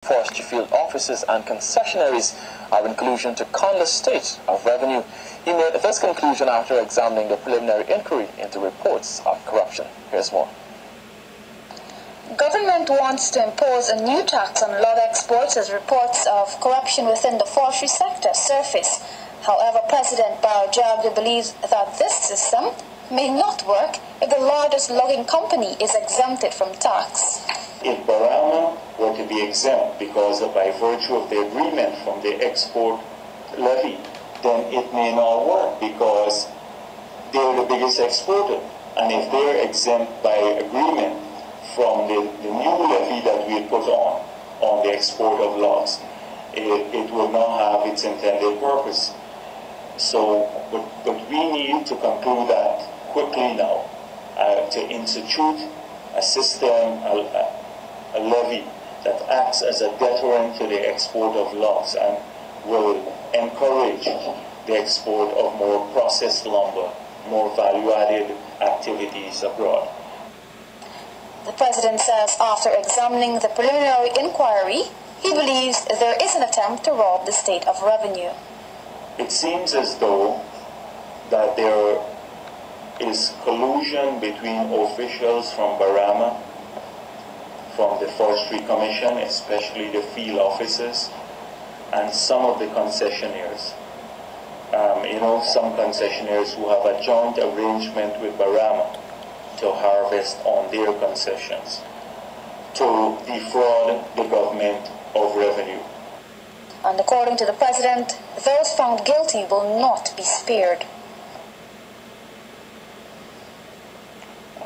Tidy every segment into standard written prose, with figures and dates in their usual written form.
Forestry field offices and concessionaries are in collusion to con the state of revenue. He made this conclusion after examining the preliminary inquiry into reports of corruption. Here's more. Government wants to impose a new tax on log exports as reports of corruption within the forestry sector surface. However, President Barrow Jagde believes that this system may not work if the largest logging company is exempted from tax. If Barama were to be exempt because by virtue of the agreement from the export levy, then it may not work because they're the biggest exporter. And if they're exempt by agreement from the new levy that we put on the export of logs, it will not have its intended purpose. So, but we need to conclude that quickly now, to institute a system, a levy that acts as a deterrent to the export of logs and will encourage the export of more processed lumber, more value-added activities abroad. The President says after examining the preliminary inquiry, he believes there is an attempt to rob the state of revenue. It seems as though that there is collusion between officials from Barama, from the Forestry Commission, especially the field officers, and some of the concessionaires. Some concessionaires who have a joint arrangement with Barama to harvest on their concessions, to defraud the government of revenue. And according to the President, those found guilty will not be spared.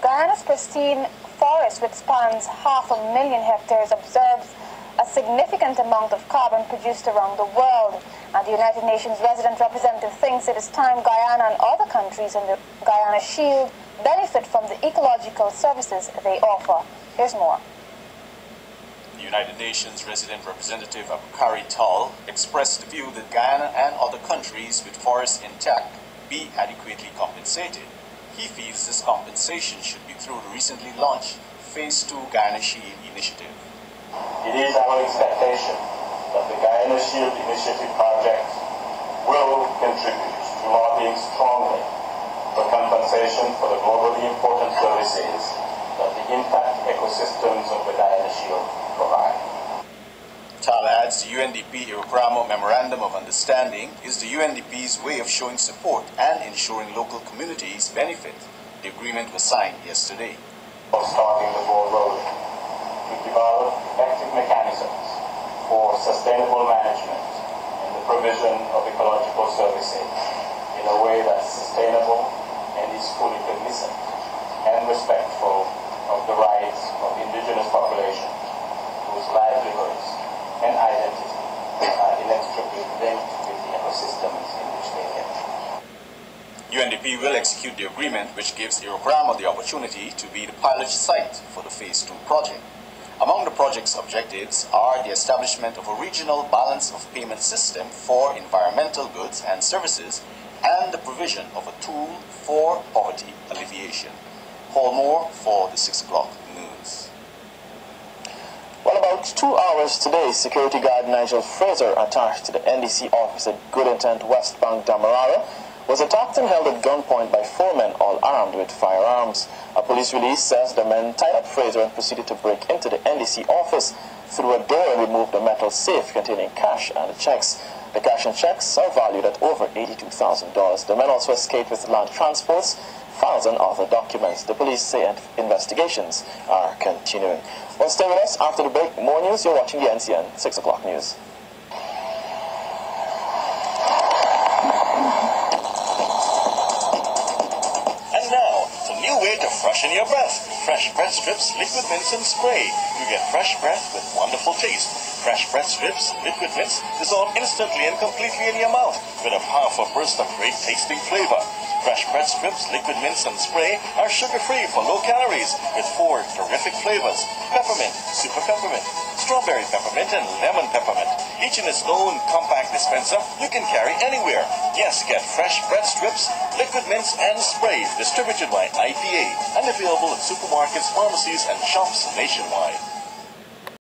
Guyana's pristine forest, which spans 500,000 hectares, observes a significant amount of carbon produced around the world. And the United Nations resident representative thinks it is time Guyana and other countries in the Guyana Shield benefit from the ecological services they offer. Here's more. The United Nations resident representative Abukari Tal expressed the view that Guyana and other countries with forests intact be adequately compensated. He feels this compensation should be through the recently launched Phase 2 Guyana Shield initiative. It is our expectation that the Guyana Shield initiative project will contribute to lobbying strongly for compensation for the globally important services that the intact ecosystems of the Guyana Shield provide. Tal adds the UNDP-Iroquois Memorandum of Understanding is the UNDP's way of showing support and ensuring local communities benefit. The agreement was signed yesterday. Starting the ball rolling to develop effective mechanisms for sustainable management and the provision of ecological services in a way that's sustainable and is fully cognizant and respectful of the rights of indigenous populations whose livelihoods and identity are inextricably linked with the ecosystems in which they live. UNDP will execute the agreement which gives Iroquois the opportunity to be the pilot site for the Phase 2 project. Among the project's objectives are the establishment of a regional balance of payment system for environmental goods and services and the provision of a tool for poverty alleviation. Paul Moore for the 6 o'clock news. Well, about 2 hours today, security guard Nigel Fraser, attached to the NDC office at Good Intent West Bank, Damarara, was attacked and held at gunpoint by 4 men, all armed with firearms. A police release says the men tied up Fraser and proceeded to break into the NDC office through a door and removed a metal safe containing cash and checks. The cash and checks are valued at over $82,000. The men also escaped with land transports, files and other documents. The police say investigations are continuing. Well, stay with us after the break. More news. You're watching the NCN 6 o'clock news. And now, a new way to freshen your breath. Fresh Breath Strips Liquid Mints and Spray. You get fresh breath with wonderful taste. Fresh Breath Strips Liquid Mints dissolve instantly and completely in your mouth with a powerful burst of great tasting flavor. Fresh Breath Strips Liquid Mints and Spray are sugar-free for low calories with 4 terrific flavors: peppermint, super peppermint, strawberry peppermint, and lemon peppermint. Each in its own compact dispenser you can carry anywhere. Yes, get Fresh Breath Strips Liquid Mints and Spray distributed by IPA and available at supermarkets, pharmacies, and shops nationwide.